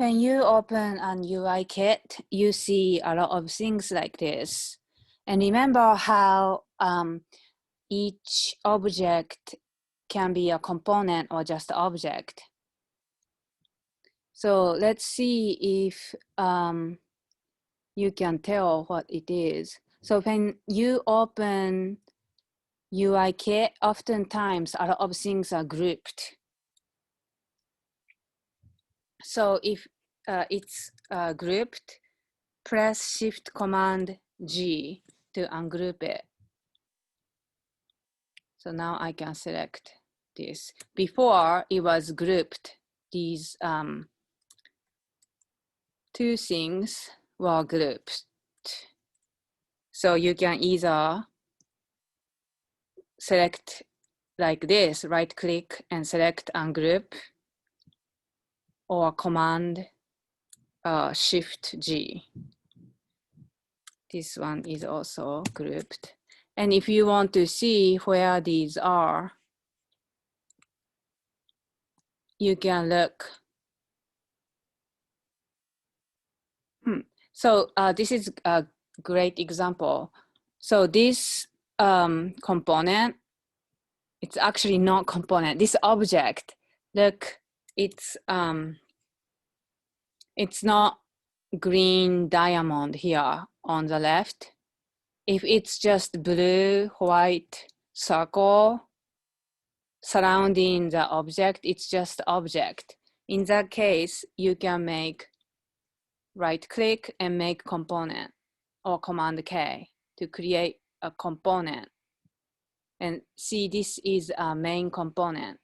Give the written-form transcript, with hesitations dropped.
When you open an UI kit, you see a lot of things like this. And remember how each object can be a component or just an object. So let's see if you can tell what it is. So when you open UI kit, oftentimes a lot of things are grouped. So if it's grouped, press Shift Command G to ungroup it. So now I can select this. Before it was grouped, these two things were grouped. So you can either select like this, right click and select ungroup, or Command Shift G. This one is also grouped. And if you want to see where these are, you can look. So this is a great example. So this component, it's actually not component. This object, look, it's not green diamond here on the left. If it's just blue, white circle surrounding the object, it's just object. In that case, you can make right click and make component or Command K to create a component. And see, this is a main component.